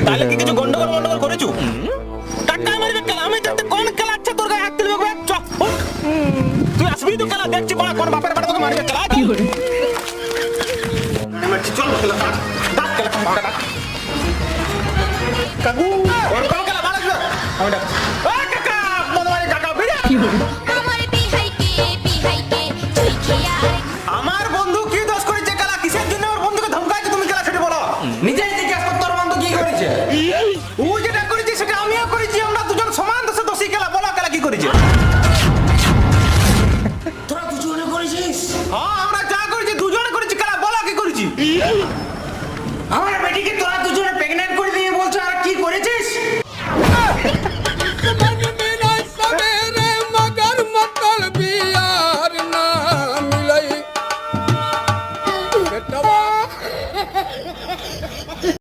তাহলে কি কিছু গন্ডগোল মন্ডগোল করেছু? টাকা মারবে খেলা, আমি দেখতে কোন খেলা আচ্ছা তোর গায়ে হাত তুলবে? চ উঠ। তুই আসবি তো খেলা দেখছি, বড় কোন বাপের বাড়ি তোকে মারবে খেলা। চল খেলা ডাক, খেলা ডাক। কাকু ওর কোন খেলা ভালো লাগলো? আমি ডাক। ও কাকা, মনোয়ারি কাকা বিড়া। আমার বন্ধু কি দোষ করেছে খেলা? কিসের জন্য ওর বন্ধুকে ধমকাইছে? তুমি খেলা ছেড়ে বলো। নিজেই জিজ্ঞাসা কর তোর বন্ধু কি করেছে। ও